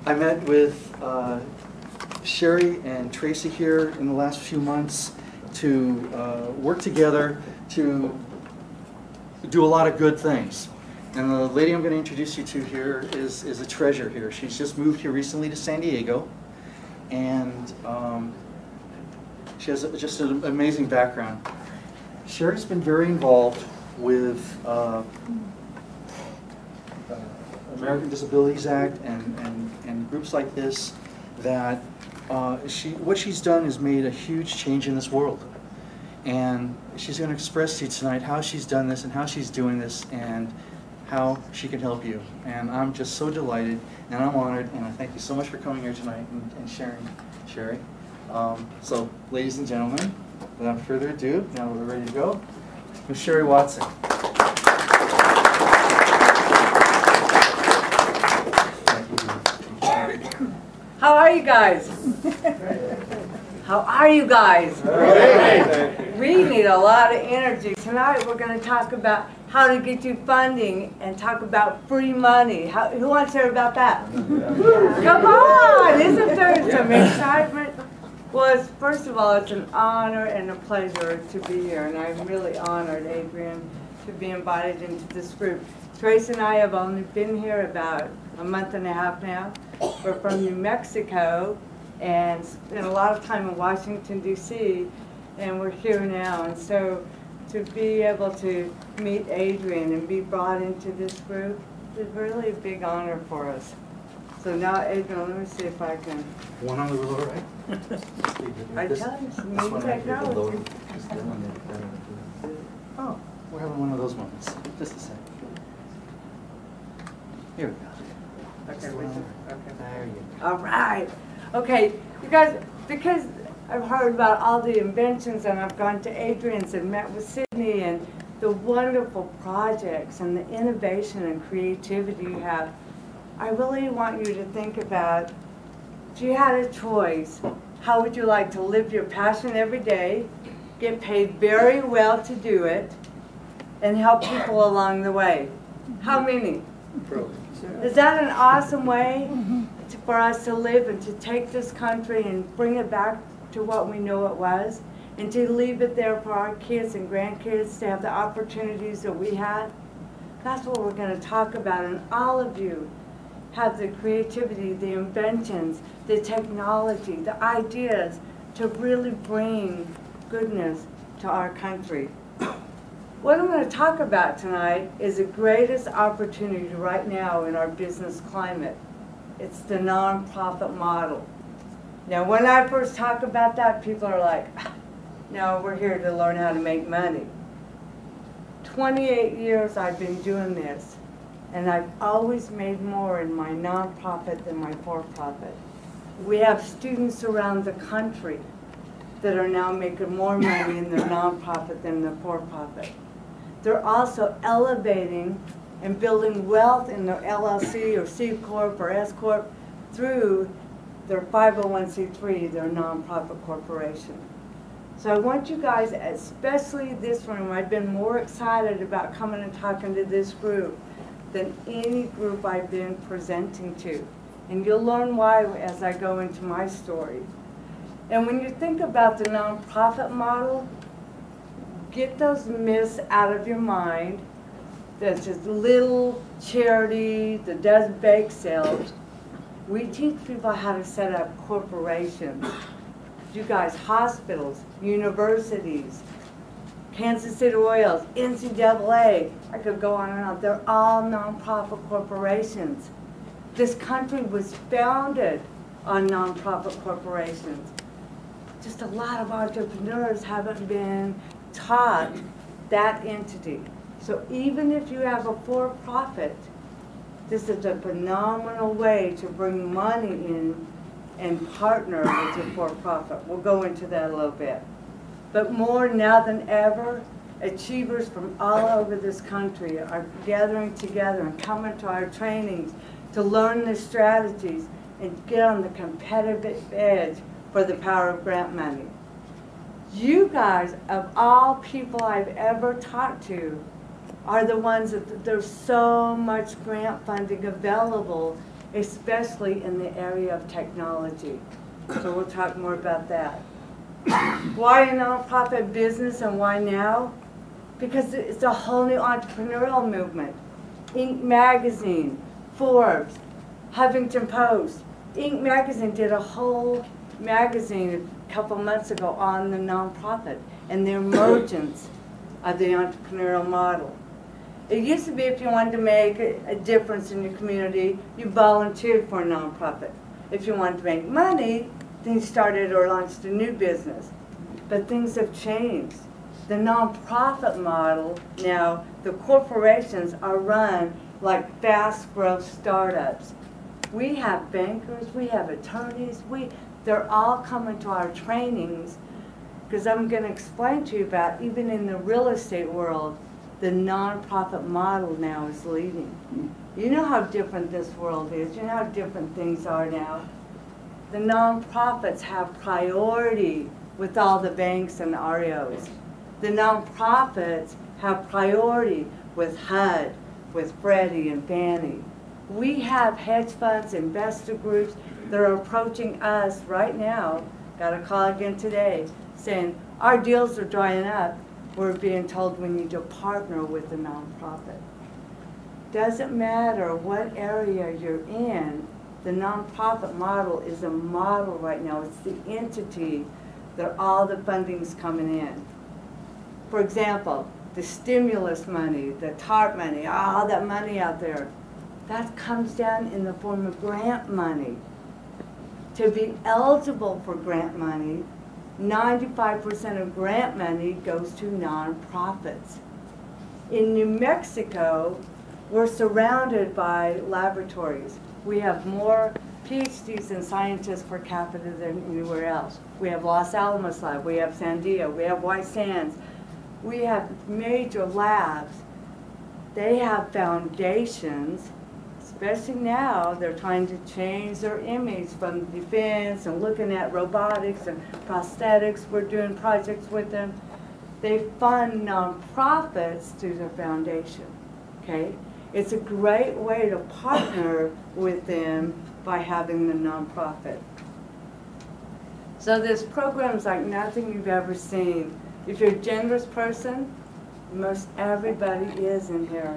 I met with Sherry and Tracy here in the last few months to work together to do a lot of good things. And the lady I'm going to introduce you to here is a treasure here. She's just moved here recently to San Diego, and she has just an amazing background. Sherry's been very involved with American Disabilities Act and groups like this that what she's done is made a huge change in this world. And she's going to express to you tonight how she's done this and how she's doing this and how she can help you. And I'm just so delighted and I'm honored, and I thank you so much for coming here tonight and sharing, Sherry. So, ladies and gentlemen, without further ado, now we're ready to go, Ms. Sherry Watson. How are you guys? How are you guys? We need a lot of energy. Tonight we're going to talk about how to get you funding and talk about free money. Who wants to hear about that? Come on! Isn't there some excitement? Well, first of all, it's an honor and a pleasure to be here, and I'm really honored, Adrian, to be invited into this group. Trace and I have only been here about a month and a half now. We're from New Mexico and spent a lot of time in Washington, D.C., and we're here now. And so to be able to meet Adrian and be brought into this group is really a big honor for us. So now, Adrian, let me see if I can. One on the lower right. I tell you, some new technology. Oh, we're having one of those moments. Just a second. Here we go. Okay, wait. Okay. There you go. All right. Okay, you guys, because I've heard about all the inventions and I've gone to Adrian's and met with Sydney and the wonderful projects and the innovation and creativity you have, I really want you to think about, if you had a choice, how would you like to live your passion every day, get paid very well to do it, and help people along the way? How many? Is that an awesome way for us to live and to take this country and bring it back to what we know it was, and to leave it there for our kids and grandkids to have the opportunities that we had? That's what we're going to talk about, and all of you have the creativity, the inventions, the technology, the ideas to really bring goodness to our country. What I'm going to talk about tonight is the greatest opportunity right now in our business climate. It's the nonprofit model. Now, when I first talk about that, people are like, no, we're here to learn how to make money. 28 years I've been doing this, and I've always made more in my nonprofit than my for-profit. We have students around the country that are now making more money in their nonprofit than their for-profit. They're also elevating and building wealth in their LLC or C Corp or S Corp through their 501c3, their nonprofit corporation. So I want you guys, especially this room, I've been more excited about coming and talking to this group than any group I've been presenting to. And you'll learn why as I go into my story. And when you think about the nonprofit model, get those myths out of your mind. There's this little charity that does bake sales. We teach people how to set up corporations. You guys, hospitals, universities, Kansas City Royals, NCAA, I could go on and on. They're all nonprofit corporations. This country was founded on nonprofit corporations. Just a lot of entrepreneurs haven't been taught that entity. So even if you have a for-profit, this is a phenomenal way to bring money in and partner with your for-profit. We'll go into that a little bit. But more now than ever, achievers from all over this country are gathering together and coming to our trainings to learn the strategies and get on the competitive edge for the power of grant money. You guys, of all people I've ever talked to, are the ones that there's so much grant funding available especially in the area of technology. So we'll talk more about that. Why a nonprofit business and why now? Because it's a whole new entrepreneurial movement. Inc. Magazine, Forbes, Huffington Post. Inc. Magazine did a whole magazine a couple months ago on the nonprofit and the emergence of the entrepreneurial model. It used to be if you wanted to make a difference in your community, you volunteered for a nonprofit. If you wanted to make money, then you started or launched a new business. But things have changed. The nonprofit model now, the corporations are run like fast growth startups. We have bankers, we have attorneys, they're all coming to our trainings because I'm going to explain to you about, even in the real estate world, the nonprofit model now is leading. You know how different this world is. You know how different things are now. The nonprofits have priority with all the banks and REOs. The nonprofits have priority with HUD, with Freddie and Fannie. We have hedge funds, investor groups that are approaching us right now, got a call again today, saying our deals are drying up. We're being told we need to partner with a nonprofit. Doesn't matter what area you're in, the nonprofit model is a model right now. It's the entity that all the funding's coming in. For example, the stimulus money, the TARP money, all that money out there, that comes down in the form of grant money. To be eligible for grant money, 95% of grant money goes to nonprofits. In New Mexico, we're surrounded by laboratories. We have more PhDs and scientists per capita than anywhere else. We have Los Alamos Lab, we have Sandia, we have White Sands. We have major labs. They have foundations, especially now they're trying to change their image from defense and looking at robotics and prosthetics. We're doing projects with them. They fund nonprofits through their foundation, okay? It's a great way to partner with them by having the nonprofit. So this program's like nothing you've ever seen. If you're a generous person, most everybody is in here.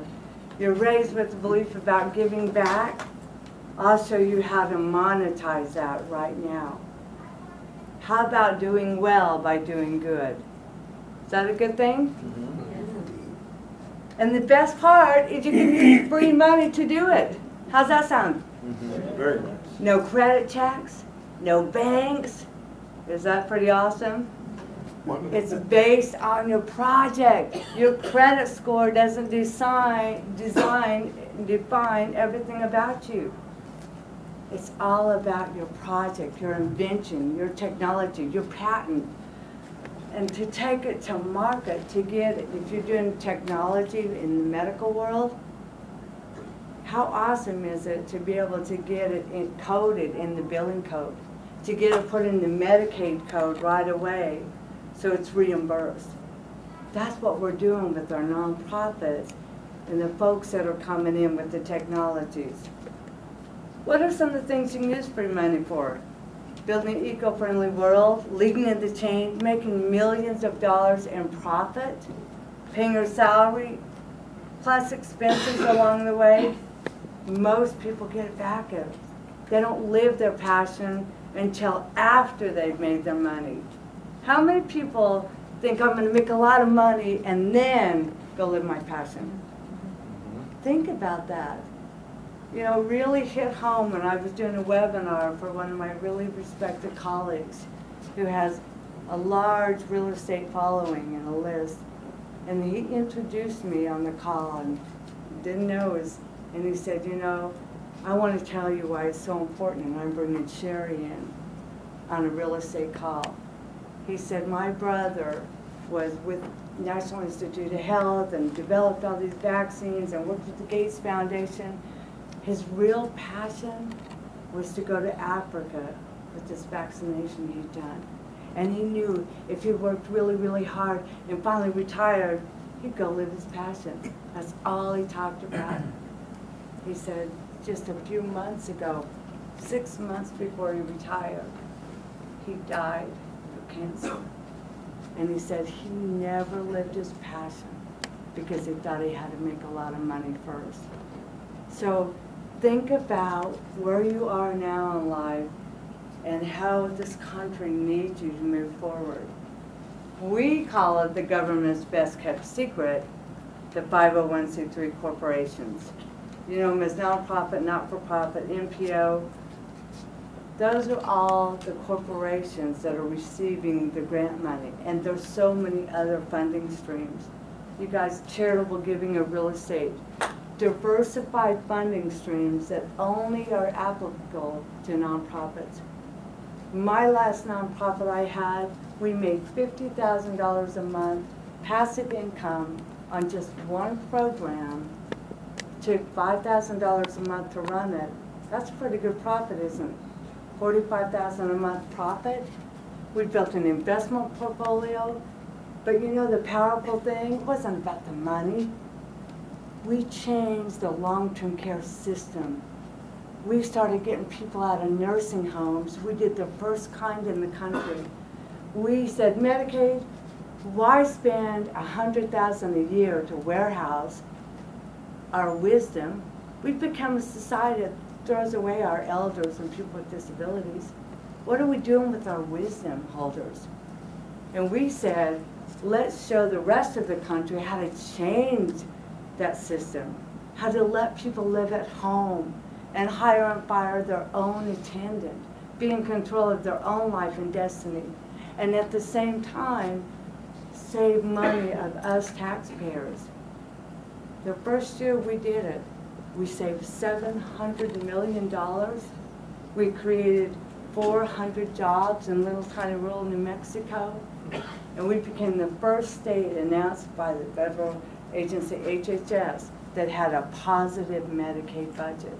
You're raised with the belief about giving back. I'll show you how to monetize that right now. How about doing well by doing good? Is that a good thing? And the best part is you can use free money to do it. How's that sound? Very nice. No credit checks, no banks. Is that pretty awesome? It's based on your project. Your credit define everything about you. It's all about your project, your invention, your technology, your patent. And to take it to market, to get it, if you're doing technology in the medical world, how awesome is it to be able to get it encoded in the billing code, to get it put in the Medicaid code right away so it's reimbursed. That's what we're doing with our nonprofits and the folks that are coming in with the technologies. What are some of the things you can use free money for? Building an eco-friendly world, leading in the change, making millions of dollars in profit, paying your salary, plus expenses along the way. Most people get it back. They don't live their passion until after they've made their money. How many people think I'm going to make a lot of money and then go live my passion? Think about that. You know, really hit home when I was doing a webinar for one of my really respected colleagues who has a large real estate following and a list. And he introduced me on the call and didn't know and he said, you know, I want to tell you why it's so important, and I'm bringing Sherry in on a real estate call. He said, my brother was with National Institute of Health and developed all these vaccines and worked with the Gates Foundation. His real passion was to go to Africa with this vaccination he'd done. And he knew if he worked really, really hard and finally retired, he'd go live his passion. That's all he talked about. He said, just a few months ago, 6 months before he retired, he died of cancer. And he said he never lived his passion because he thought he had to make a lot of money first. So think about where you are now in life and how this country needs you to move forward. We call it the government's best kept secret, the 501c3 corporations. You know them as nonprofit, not-for-profit, NPO. Those are all the corporations that are receiving the grant money, and there's so many other funding streams. You guys, charitable giving of real estate, diversified funding streams that only are applicable to nonprofits. My last nonprofit I had, we made $50,000 a month passive income on just one program. Took $5,000 a month to run it. That's a pretty good profit, isn't it? $45,000 a month profit. We built an investment portfolio. But you know the powerful thing wasn't about the money. We changed the long-term care system. We started getting people out of nursing homes. We did the first kind in the country. We said, Medicaid, why spend $100,000 a year to warehouse our wisdom? We've become a society that throws away our elders and people with disabilities. What are we doing with our wisdom holders? And we said, let's show the rest of the country how to change that system, how to let people live at home and hire and fire their own attendant, be in control of their own life and destiny, and at the same time, save money of us taxpayers. The first year we did it, we saved $700 million. We created 400 jobs in little tiny rural New Mexico. And we became the first state announced by the federal agency, HHS, that had a positive Medicaid budget.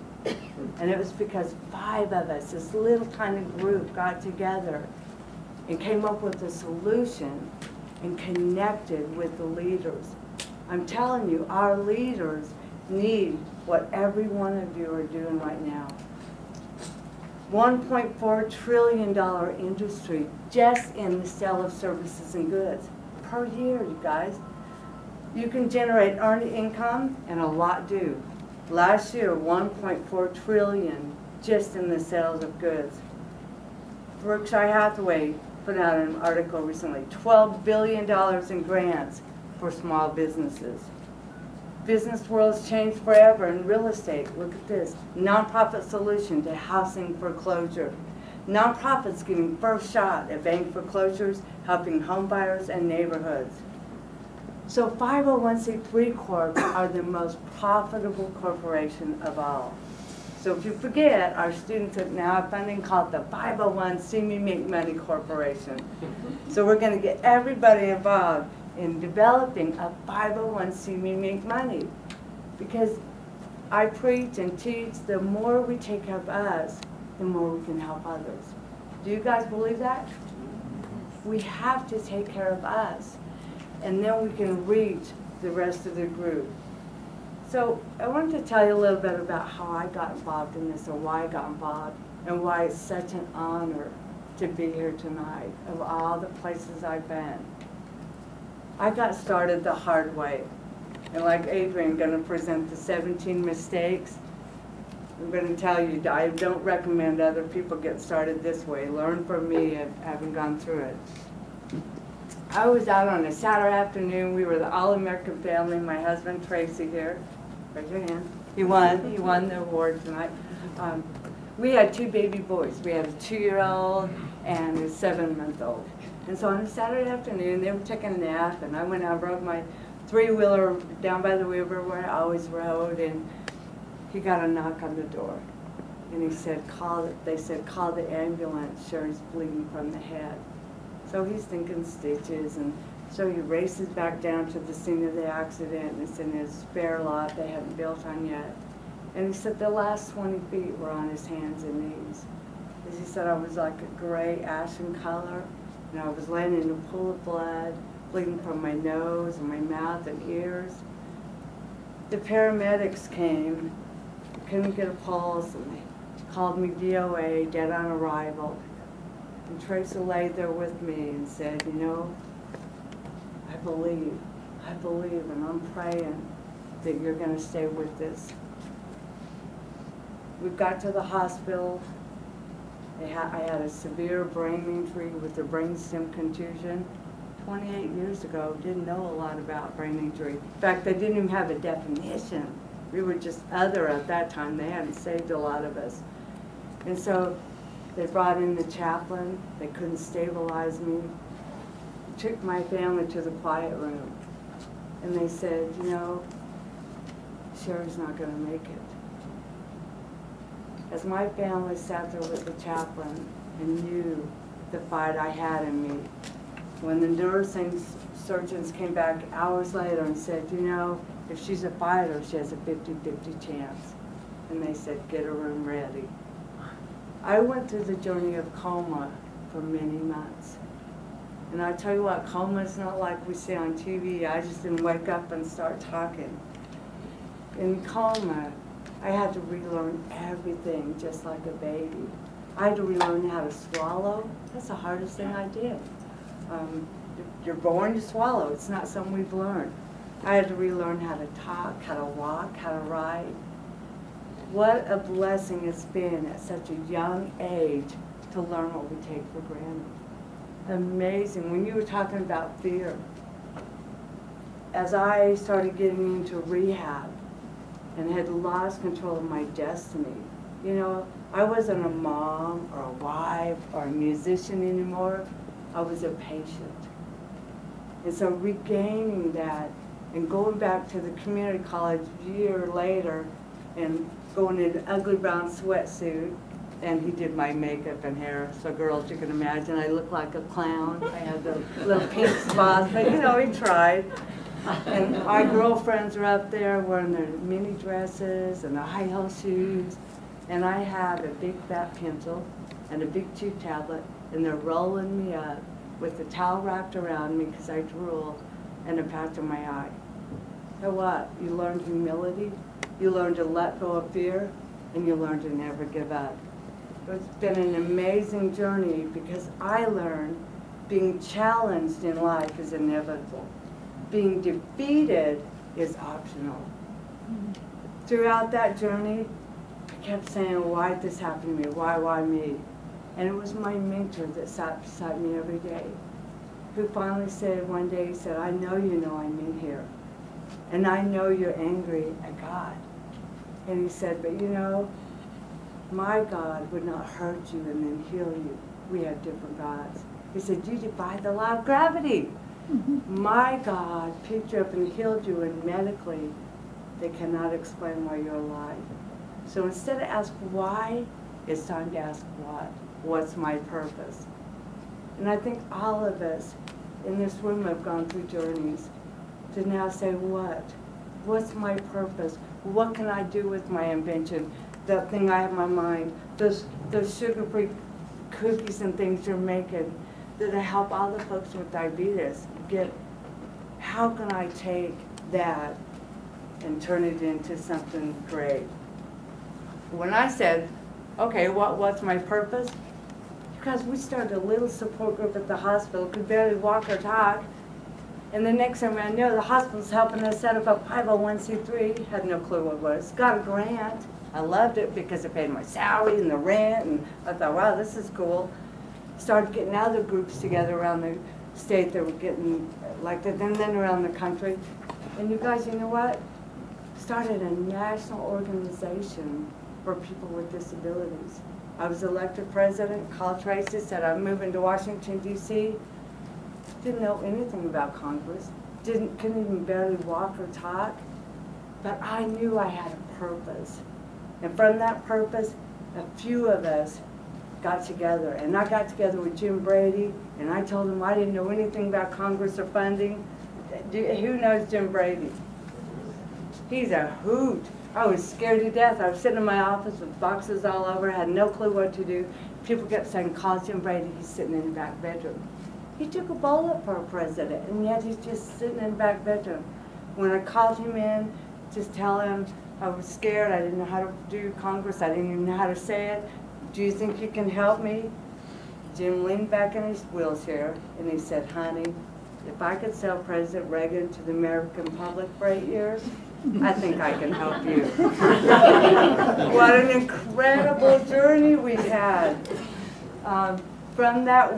And it was because 5 of us, this little tiny group, got together and came up with a solution and connected with the leaders. I'm telling you, our leaders need what every one of you are doing right now. $1.4 trillion industry just in the sale of services and goods per year, you guys. You can generate earned income, and a lot do. Last year, $1.4 trillion just in the sales of goods. Berkshire Hathaway put out an article recently, $12 billion in grants for small businesses. Business world's changed forever in real estate. Look at this. Nonprofit solution to housing foreclosure. Nonprofits getting first shot at bank foreclosures, helping home buyers and neighborhoods. So 501c3 corps are the most profitable corporation of all. So if you forget, our students have now have funding called the 501 See Me Make Money Corporation. So we're going to get everybody involved in developing a 501 See Me Make Money. Because I preach and teach, the more we take care of us, the more we can help others. Do you guys believe that? We have to take care of us, and then we can reach the rest of the group. So I wanted to tell you a little bit about how I got involved in this, or why I got involved, and why it's such an honor to be here tonight, of all the places I've been. I got started the hard way. And like Adrian, I'm going to present the 17 mistakes. I'm going to tell you, I don't recommend other people get started this way. Learn from me, having gone through it. I was out on a Saturday afternoon. We were the all-American family. My husband, Tracy, here. Raise your hand. He won the award tonight. We had 2 baby boys. We had a 2-year-old and a 7-month-old. And so on a Saturday afternoon, they were taking a nap, and I went out and rode my 3-wheeler down by the river where I always rode, and he got a knock on the door. And he said, they said, call the ambulance, Sherry's bleeding from the head. So he's thinking stitches, and so he races back down to the scene of the accident, and it's in his spare lot they haven't built on yet. And he said the last 20 feet were on his hands and knees. As he said, I was like a gray ashen color, and I was laying in a pool of blood, bleeding from my nose and my mouth and ears. The paramedics came couldn't get a pulse, and they called me DOA, dead on arrival. And Teresa laid there with me and said, you know, I believe, and I'm praying that you're going to stay with this. We got to the hospital. I had a severe brain injury with a brainstem contusion. 28 years ago, didn't know a lot about brain injury. In fact, they didn't even have a definition. We were just other at that time. They hadn't saved a lot of us. And so they brought in the chaplain. They couldn't stabilize me. Took my family to the quiet room. And they said, you know, Sherry's not going to make it. As my family sat there with the chaplain and knew the fight I had in me, when the nursing surgeons came back hours later and said, you know, if she's a fighter, she has a 50-50 chance. And they said, get her room ready. I went through the journey of coma for many months. And I tell you what, coma is not like we see on TV. I just didn't wake up and start talking. In coma, I had to relearn everything just like a baby. I had to relearn how to swallow. That's the hardest thing I did. You're born to swallow. It's not something we've learned. I had to relearn how to talk, how to walk, how to ride. What a blessing it's been at such a young age to learn what we take for granted. Amazing. When you were talking about fear, as I started getting into rehab and had lost control of my destiny, you know, I wasn't a mom or a wife or a musician anymore. I was a patient. And so regaining that and going back to the community college a year later and going in an ugly brown sweatsuit, and he did my makeup and hair. So girls, you can imagine I looked like a clown. I had the little pink spots, but you know, he tried. And our girlfriends were up there wearing their mini dresses and their high heel shoes. And I had a big fat pencil and a big chew tablet, and they're rolling me up with the towel wrapped around me because I drool and a patch on my eye. So what? You learn humility, you learn to let go of fear, and you learn to never give up. It's been an amazing journey because I learned being challenged in life is inevitable. Being defeated is optional. Throughout that journey, I kept saying, why did this happen to me? Why me? And it was my mentor that sat beside me every day, who finally said one day, he said, I know you know I'm in here. And I know you're angry at God. And he said, but you know, my God would not hurt you and then heal you. We have different gods. He said, you defy the law of gravity. My God picked you up and healed you, and medically, they cannot explain why you're alive. So instead of ask why, it's time to ask what. What's my purpose? And I think all of us in this room have gone through journeys to now say what? What's my purpose? What can I do with my invention? That thing I have in my mind, those sugar-free cookies and things you're making that help all the folks with diabetes get, how can I take that and turn it into something great? When I said, okay, what's my purpose? Because we started a little support group at the hospital, could barely walk or talk, and the next time I knew, the hospital's helping us set up a 501c3, had no clue what it was, got a grant. I loved it because it paid my salary and the rent, and I thought, wow, this is cool. Started getting other groups together around the state that were getting like that, and then around the country. And you guys, you know what? Started a national organization for people with disabilities. I was elected president, called Tracy, said I'm moving to Washington, D.C. Didn't know anything about Congress. Couldn't even barely walk or talk. But I knew I had a purpose. And from that purpose, a few of us got together. And I got together with Jim Brady, and I told him I didn't know anything about Congress or funding. Who knows Jim Brady? He's a hoot. I was scared to death. I was sitting in my office with boxes all over, had no clue what to do. People kept saying, call Jim Brady, he's sitting in the back bedroom. He took a bullet for a president, and yet he's just sitting in the back bedroom. When I called him in, just tell him I was scared. I didn't know how to do Congress. I didn't even know how to say it. Do you think you can help me? Jim leaned back in his wheelchair and he said, honey, if I could sell President Reagan to the American public for 8 years, I think I can help you. What an incredible journey we had. From that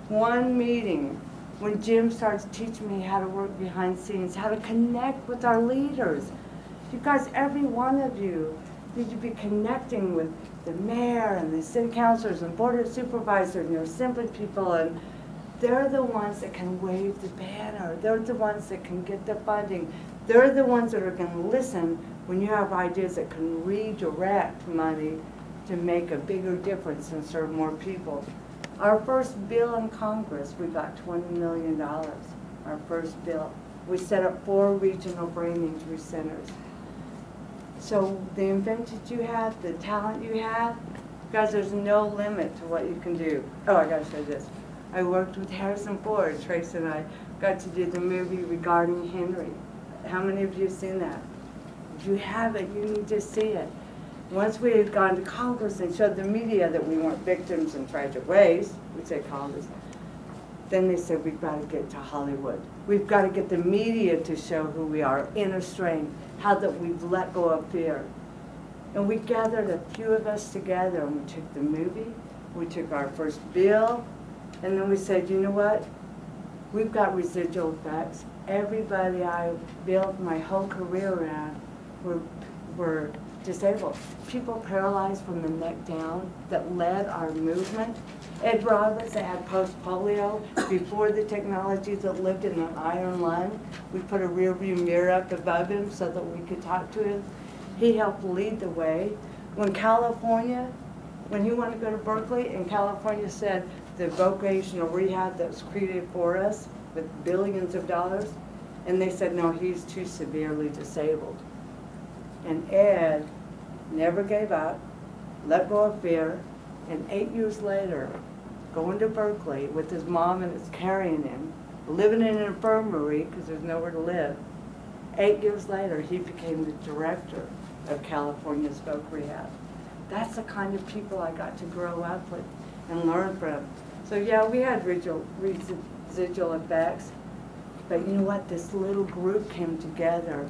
one meeting, when Jim starts teaching me how to work behind scenes, how to connect with our leaders. You guys, every one of you need to be connecting with the mayor and the city councilors and board of supervisors and your assembly people, and they're the ones that can wave the banner. They're the ones that can get the funding. They're the ones that are going to listen when you have ideas that can redirect money to make a bigger difference and serve more people. Our first bill in Congress, we got $20 million. Our first bill. We set up 4 regional brain injury centers. So the inventions you have, the talent you have, guys, there's no limit to what you can do. Oh, I gotta show this. I worked with Harrison Ford. Trace and I got to do the movie regarding Henry. How many of you have seen that? If you haven't, you need to see it. Once we had gone to Congress and showed the media that we weren't victims in tragic ways, we say Congress, then they said we've got to get to Hollywood. We've got to get the media to show who we are, inner strength, how that we've let go of fear. And we gathered a few of us together and we took the movie, we took our first bill, and then we said, you know what? We've got residual effects. Everybody I built my whole career around were disabled. People paralyzed from the neck down that led our movement. Ed Roberts, that had post-polio, before the technology that lived in an iron lung, we put a rear view mirror up above him so that we could talk to him. He helped lead the way. When he wanted to go to Berkeley, and California said the vocational rehab that was created for us with billions of dollars, and they said, no, he's too severely disabled. And Ed never gave up, let go of fear, and 8 years later, going to Berkeley with his mom and it's carrying him, living in an infirmary because there's nowhere to live. 8 years later, he became the director of California's Voc Rehab. That's the kind of people I got to grow up with and learn from. So yeah, we had residual effects, but you know what? This little group came together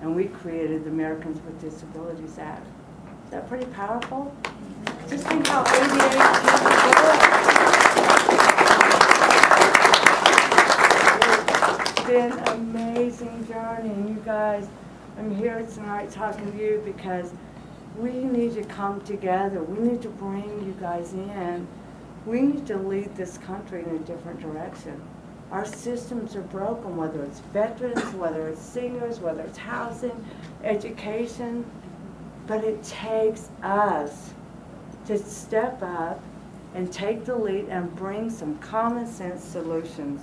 and we created the Americans with Disabilities Act. Is that pretty powerful? Just think how 88 people. It's been an amazing journey, and you guys, I'm here tonight talking to you because we need to come together. We need to bring you guys in. We need to lead this country in a different direction. Our systems are broken, whether it's veterans, whether it's seniors, whether it's housing, education, but it takes us to step up and take the lead and bring some common sense solutions.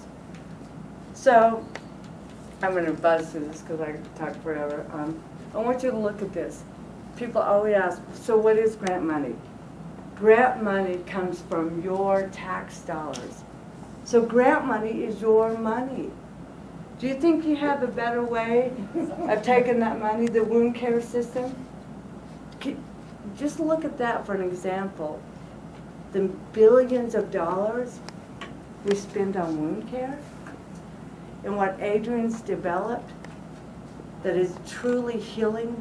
So, I'm going to buzz through this because I could talk forever. I want you to look at this. People always ask, so what is grant money? Grant money comes from your tax dollars. So grant money is your money. Do you think you have a better way of taking that money, the wound care system? Just look at that for an example. The billions of dollars we spend on wound care and what Adrian's developed that is truly healing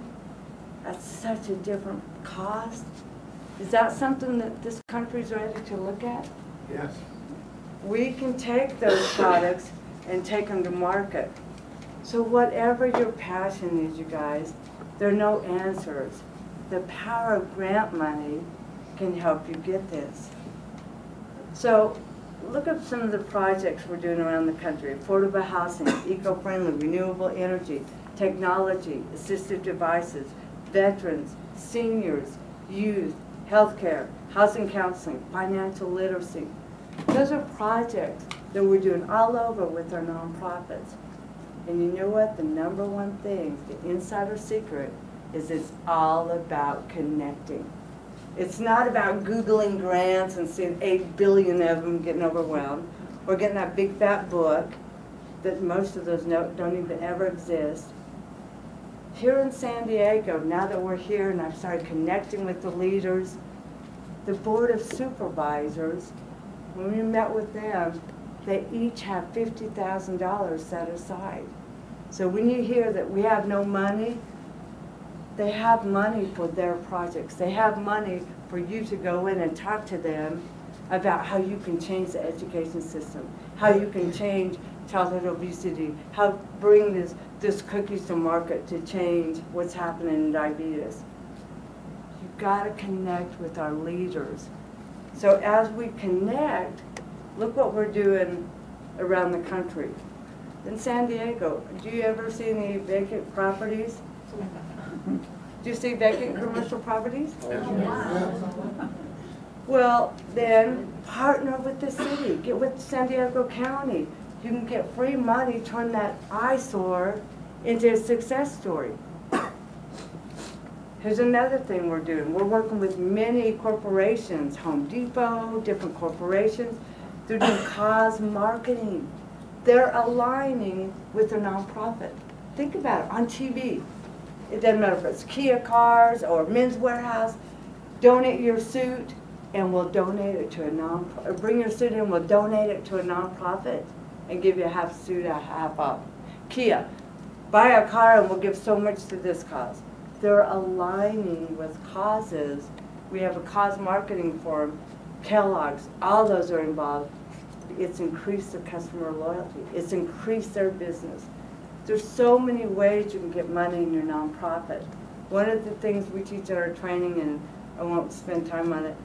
at such a different cost. Is that something that this country's ready to look at? Yes. We can take those products and take them to market. So whatever your passion is, you guys, there are no answers. The power of grant money can help you get this. So look at some of the projects we're doing around the country. Affordable housing, eco-friendly, renewable energy, technology, assistive devices, veterans, seniors, youth, healthcare, housing counseling, financial literacy. Those are projects that we're doing all over with our nonprofits. And you know what? The number one thing, the insider secret, is it's all about connecting. It's not about Googling grants and seeing 8 billion of them getting overwhelmed, or getting that big fat book that most of those don't even ever exist. Here in San Diego, now that we're here and I've started connecting with the leaders, the Board of Supervisors, when we met with them, they each have $50,000 set aside. So when you hear that we have no money, they have money for their projects. They have money for you to go in and talk to them about how you can change the education system, how you can change childhood obesity, how bring this cookies to market to change what's happening in diabetes. You've got to connect with our leaders. So as we connect, look what we're doing around the country. In San Diego, do you ever see any vacant properties? Do you see vacant commercial properties? Well, then partner with the city, get with San Diego County. You can get free money, turn that eyesore into a success story. Here's another thing we're doing. We're working with many corporations, Home Depot, different corporations. They're doing cause marketing. They're aligning with a nonprofit. Think about it, on TV. It doesn't matter if it's Kia cars or Men's Warehouse. Donate your suit and we'll donate it to a nonprofit. Bring your suit in, we'll donate it to a nonprofit and give you a half suit, a half off. Kia, buy a car and we'll give so much to this cause. They're aligning with causes. We have a cause marketing forum, Kellogg's, all those are involved. It's increased their customer loyalty. It's increased their business. There's so many ways you can get money in your nonprofit. One of the things we teach at our training, and I won't spend time on it,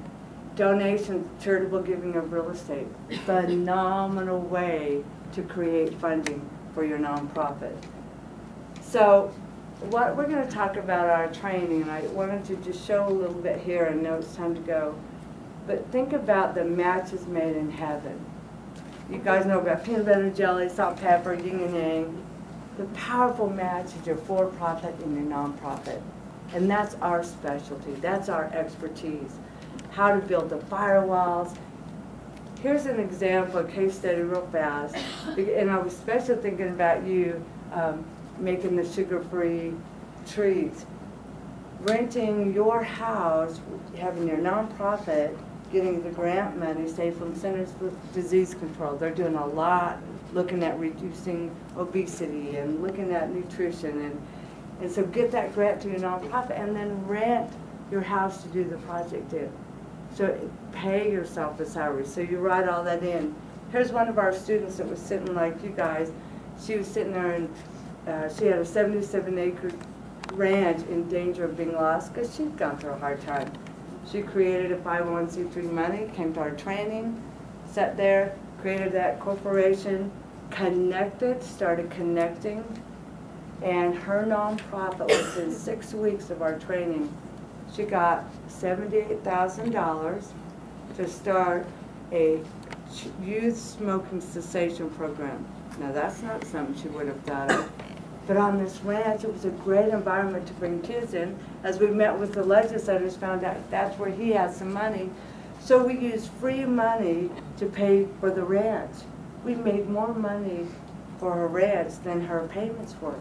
donations, charitable giving of real estate. Phenomenal way to create funding for your nonprofit. So what we're going to talk about our training, and I wanted to just show a little bit here and know it's time to go. But think about the matches made in heaven. You guys know about peanut butter jelly, salt, pepper, yin and yang. The powerful match is your for-profit and your nonprofit. And that's our specialty. That's our expertise. How to build the firewalls. Here's an example, a case study real fast. And I was especially thinking about you making the sugar-free treats. Renting your house, having your nonprofit, getting the grant money, say from Centers for Disease Control. They're doing a lot looking at reducing obesity and looking at nutrition. And so get that grant to your nonprofit and then rent your house to do the project in. So pay yourself a salary. So you write all that in. Here's one of our students that was sitting like you guys. She was sitting there and she had a 77-acre ranch in danger of being lost because she'd gone through a hard time. She created a 501c3 money, came to our training, sat there, created that corporation, connected, started connecting, and her nonprofit, within 6 weeks of our training, she got $78,000 to start a youth smoking cessation program. Now that's not something she would have thought of. But on this ranch, it was a great environment to bring kids in. As we met with the legislators, found out that's where he had some money. So we used free money to pay for the ranch. We made more money for her ranch than her payments were.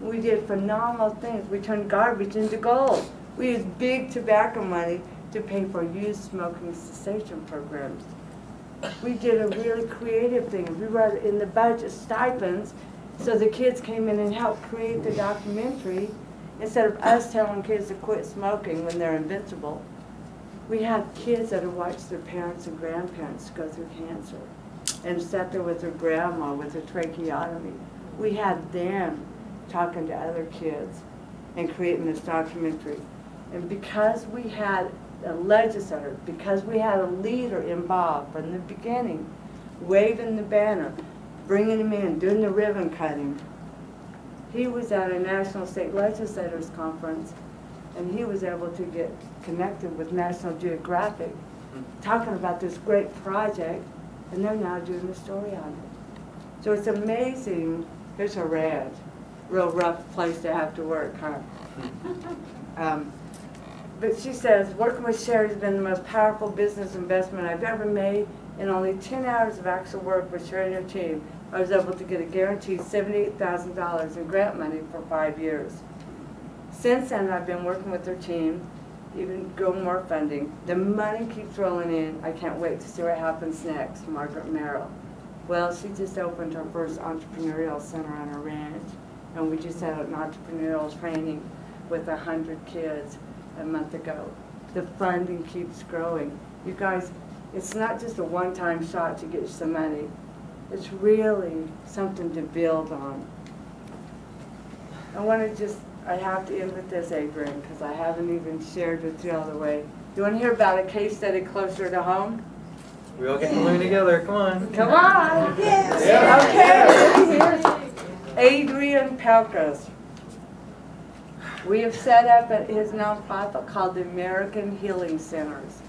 We did phenomenal things. We turned garbage into gold. We used big tobacco money to pay for youth smoking cessation programs. We did a really creative thing. We wrote in the budget stipends, so the kids came in and helped create the documentary. Instead of us telling kids to quit smoking when they're invincible, we had kids that had watched their parents and grandparents go through cancer and sat there with their grandma with a tracheotomy. We had them talking to other kids and creating this documentary. And because we had a legislator, because we had a leader involved from the beginning, waving the banner, bringing him in, doing the ribbon cutting. He was at a National State Legislators Conference, and he was able to get connected with National Geographic, talking about this great project, and they're now doing a story on it. So it's amazing. Here's her ranch. Real rough place to have to work, huh? But she says, working with Sherry has been the most powerful business investment I've ever made. In only 10 hours of actual work with Sherry and her team, I was able to get a guaranteed $78,000 in grant money for 5 years. Since then, I've been working with their team, even go more funding. The money keeps rolling in. I can't wait to see what happens next. Margaret Merrill. Well, she just opened her first entrepreneurial center on her ranch, and we just had an entrepreneurial training with 100 kids a month ago. The funding keeps growing. You guys, it's not just a one-time shot to get you some money. It's really something to build on. I have to end with this, Adrian, because I haven't even shared with you all the way. You want to hear about a case study closer to home? We all get to learn together. Come on. Come on. Yes. Okay. Here's Adrian Pelkas. We have set up his nonprofit called the American Healing Centers.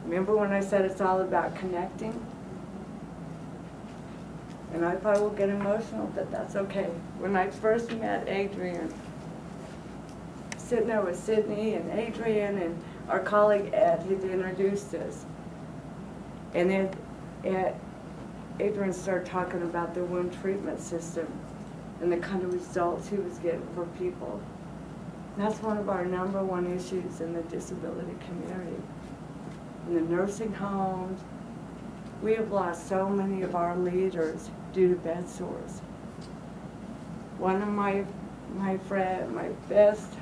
Remember when I said it's all about connecting? And I probably will get emotional, but that's okay. When I first met Adrian, sitting there with Sydney and Adrian and our colleague Ed, he'd introduced us. And then Adrian started talking about the wound treatment system and the kind of results he was getting for people. And that's one of our #1 issues in the disability community. In the nursing homes, we have lost so many of our leaders due to bed sores. One of my best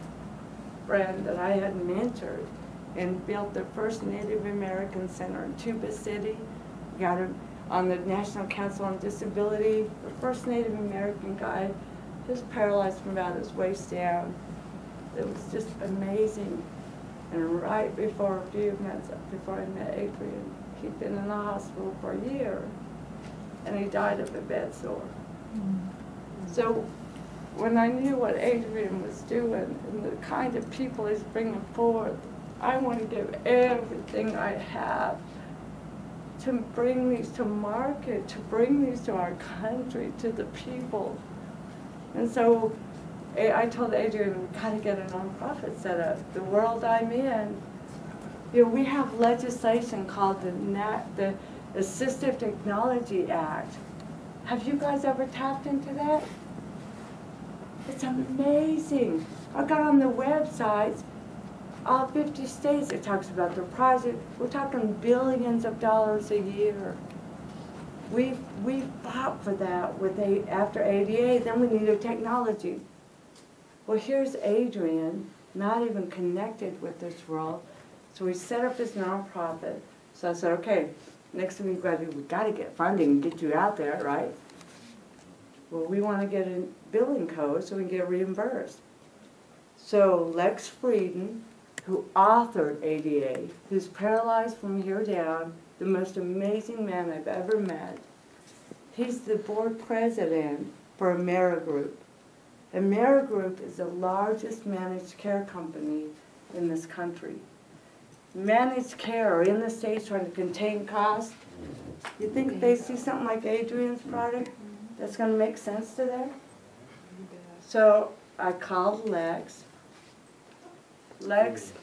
friend that I had mentored and built the first Native American center in Tuba City, got him on the National Council on Disability, the first Native American guy, just paralyzed from about his waist down. It was just amazing. And right before, a few months before I met Adrian, he'd been in the hospital for a year, and he died of a bed sore. So when I knew what Adrian was doing and the kind of people he's bringing forth, I want to give everything I have to bring these to market, to bring these to our country, to the people. And so I told Adrian, we got to get a nonprofit set up. The world I'm in, you know, we have legislation called the Assistive Technology Act. Have you guys ever tapped into that? It's amazing. I got on the websites, all 50 states, it talks about the project. We're talking billions of dollars a year. We fought for that after ADA, then we needed technology. Well, here's Adrian, not even connected with this world. So we set up this nonprofit. So I said, okay, next thing we've got to do, we've got to get funding and get you out there, right? Well, we want to get a billing code so we can get reimbursed. So Lex Frieden, who authored ADA, who's paralyzed from here down, the most amazing man I've ever met, he's the board president for AmeriGroup. AmeriGroup is the largest managed care company in this country. Managed care in the States trying to contain costs. You think if they see something like Adrian's product, that's going to make sense to them? So I called Lex. Lex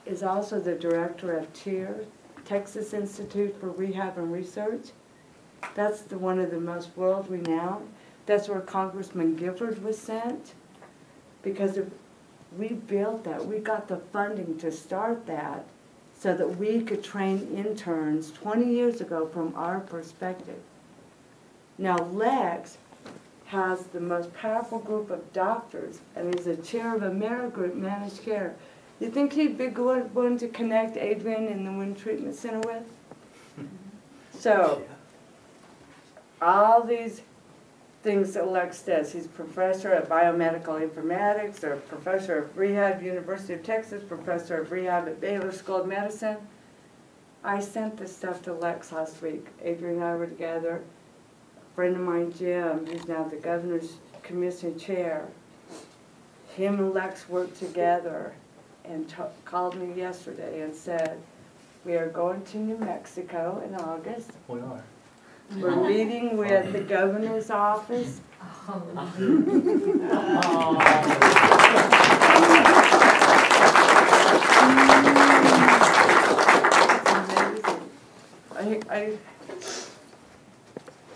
is also the director of TIR, Texas Institute for Rehab and Research. That's one of the most world-renowned. That's where Congressman Gifford was sent, because we built that. We got the funding to start that so that we could train interns 20 years ago from our perspective. Now Lex has the most powerful group of doctors, and he's the chair of AmeriGroup Managed Care. You think he'd be good one to connect Adrian in the Wound Treatment Center with? So, all these things that Lex does. He's professor of biomedical informatics, or professor of rehab, University of Texas, professor of rehab at Baylor School of Medicine. I sent this stuff to Lex last week. Adrian and I were together. A friend of mine, Jim, who's now the governor's commission chair, him and Lex worked together and called me yesterday and said, we are going to New Mexico in August. We are. We're meeting with the governor's office.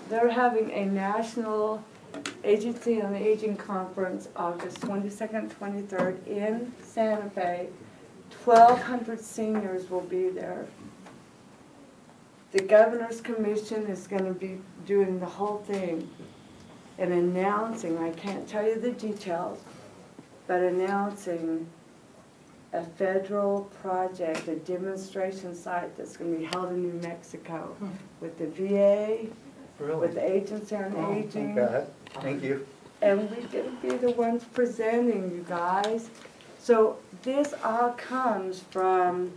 They're having a national Agency on the Aging Conference, August 22nd, 23rd in Santa Fe. 1,200 seniors will be there. The Governor's Commission is going to be doing the whole thing and announcing, I can't tell you the details, but announcing a federal project, a demonstration site that's going to be held in New Mexico with the VA, with the Agency on Aging. Thank you. And we're going to be the ones presenting, you guys. So this all comes from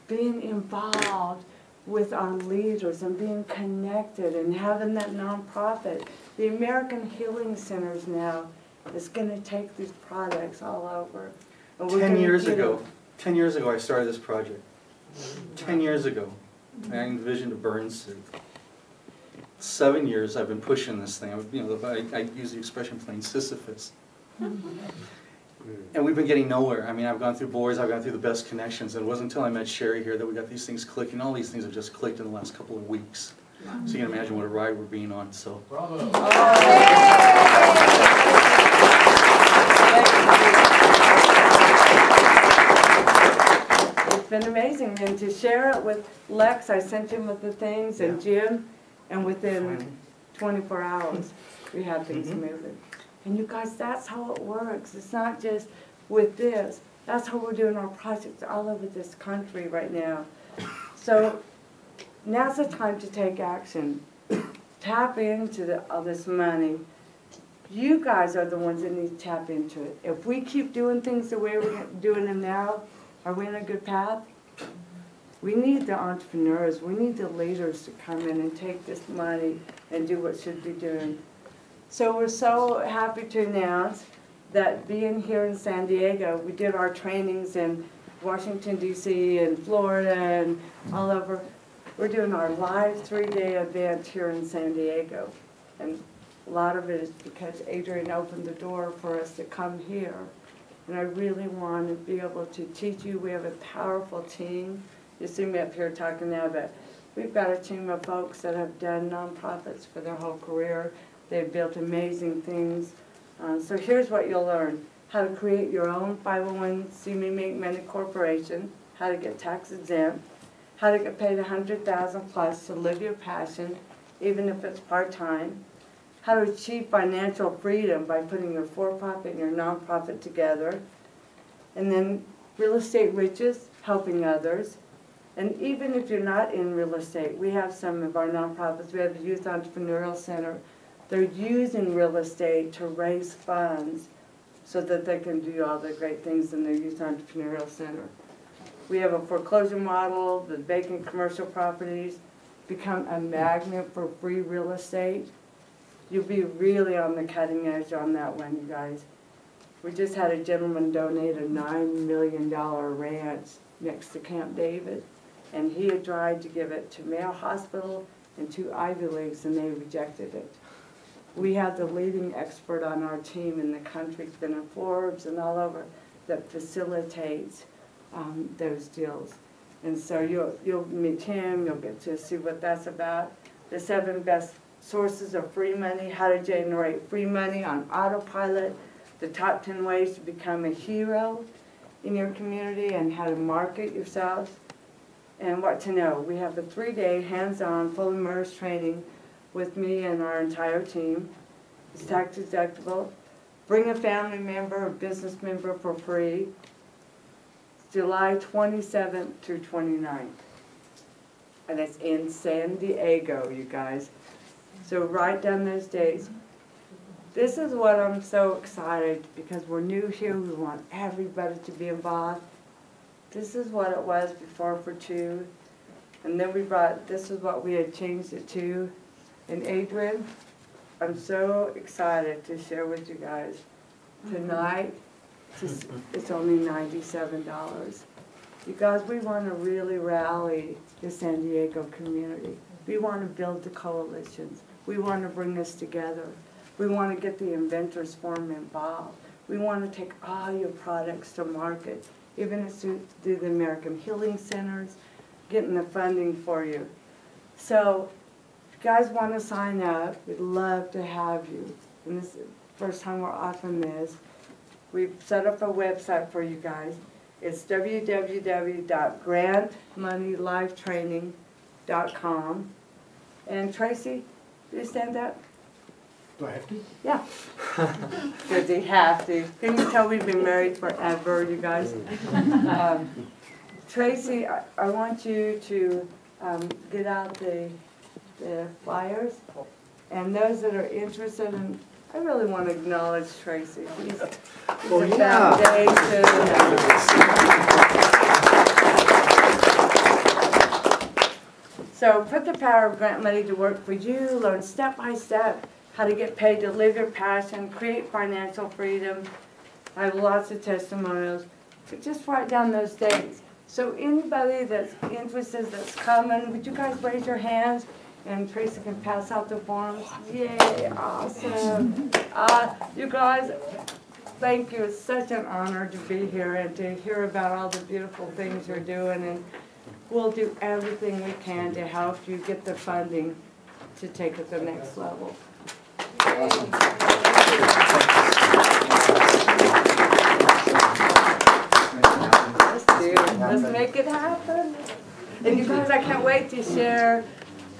being involved with our leaders and being connected and having that nonprofit. The American Healing Centers now is going to take these products all over. And we're 10 years ago I started this project. 10 years ago, I envisioned a burn suit. 7 years I've been pushing this thing. I use the expression plain Sisyphus. And we've been getting nowhere. I mean, I've gone through boards, I've gone through the best connections, and it wasn't until I met Sherry here that we got these things clicking. All these things have just clicked in the last couple of weeks. So you can imagine what a ride we're being on. So. Bravo. It's been amazing, and to share it with Lex, I sent him with the things, and Jim, and within 24 hours, we had things moving. And you guys, that's how it works. It's not just with this. That's how we're doing our projects all over this country right now. So now's the time to take action. Tap into all this money. You guys are the ones that need to tap into it. If we keep doing things the way we're doing them now, are we in a good path? We need the entrepreneurs, we need the leaders to come in and take this money and do what should be doing. So we're so happy to announce that being here in San Diego, we did our trainings in Washington, D.C. and Florida and all over. We're doing our live 3-day event here in San Diego. And a lot of it is because Adrian opened the door for us to come here. And I really want to be able to teach you. We have a powerful team. You see me up here talking now, but we've got a team of folks that have done nonprofits for their whole career. They've built amazing things. So here's what you'll learn. How to create your own 501c make money corporation, how to get tax exempt, how to get paid $100,000 plus to live your passion, even if it's part-time, how to achieve financial freedom by putting your for-profit and your nonprofit together, and then real estate riches, helping others. And even if you're not in real estate, we have some of our nonprofits. We have the Youth Entrepreneurial Center. They're using real estate to raise funds so that they can do all the great things in their Youth Entrepreneurial Center. We have a foreclosure model, the vacant commercial properties, become a magnet for free real estate. You'll be really on the cutting edge on that one, you guys. We just had a gentleman donate a $9 million ranch next to Camp David, and he had tried to give it to Mayo Hospital and 2 Ivy Leagues, and they rejected it. We have the leading expert on our team in the country, it's been in Forbes and all over, that facilitates those deals. And so you'll meet him, you'll get to see what that's about. The 7 best sources of free money, how to generate free money on autopilot, the top 10 ways to become a hero in your community, and how to market yourself, and what to know. We have a 3-day hands-on, full immerse training with me and our entire team. It's tax deductible. Bring a family member, a business member for free. It's July 27th through 29th. And it's in San Diego, you guys. So write down those dates. This is what I'm so excited, because we're new here. We want everybody to be involved. This is what it was before for 2. And then we brought, this is what we had changed it to. And Adrian, I'm so excited to share with you guys. Tonight, it's only $97. You guys, we want to really rally the San Diego community. We want to build the coalitions. We want to bring us together. We want to get the Inventors Forum involved. We want to take all your products to market, even through the American Healing Centers, getting the funding for you. So, if you guys want to sign up, we'd love to have you. and this is the first time we're offering this. We've set up a website for you guys. It's www.grantmoneylifetraining.com. And Tracy, do you stand up? Do I have to? Yeah. Because you have to. Can you tell we've been married forever, you guys? Tracy, I want you to get out the flyers. And those that are interested in, I really want to acknowledge Tracy. He's a foundation. So put the power of grant money to work for you. Learn step by step how to get paid to live your passion, create financial freedom. I have lots of testimonials. But just write down those dates. So anybody that's interested, that's coming, would you guys raise your hands? And Tracy can pass out the forms. Yay, awesome. You guys, thank you. It's such an honor to be here and to hear about all the beautiful things you're doing. And we'll do everything we can to help you get the funding to take it to the next level. Awesome. Let's do it. Let's make it happen. And you guys, I can't wait to share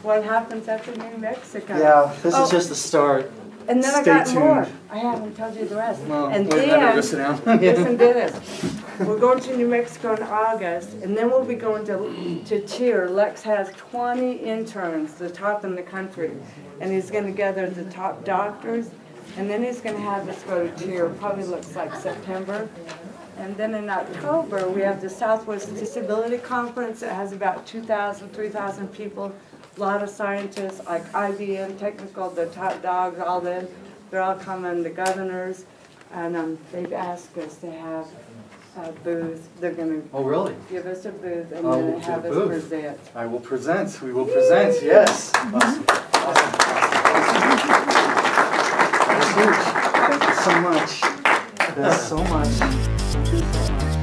what happens after New Mexico. Yeah, this is just the start. And then Stay I got tuned. more. I haven't told you the rest. No, And wait, I better go sit down. listen to this. We're going to New Mexico in August, and then we'll be going to TIER. Lex has 20 interns, the top in the country, and he's going to gather the top doctors, and then he's going to have us go to TIER. Probably looks like September. And then in October, we have the Southwest Disability Conference. It has about 2,000, 3,000 people. A lot of scientists like IBM, technical, the top dogs, all them. They're all coming, the governors. And they've asked us to have a booth. They're going to really? give us a booth and Oh, then have us booth. present. I will present. We will present. Yes. Awesome. Awesome. That's huge. Thank you so much. That's so much. Thank you so much.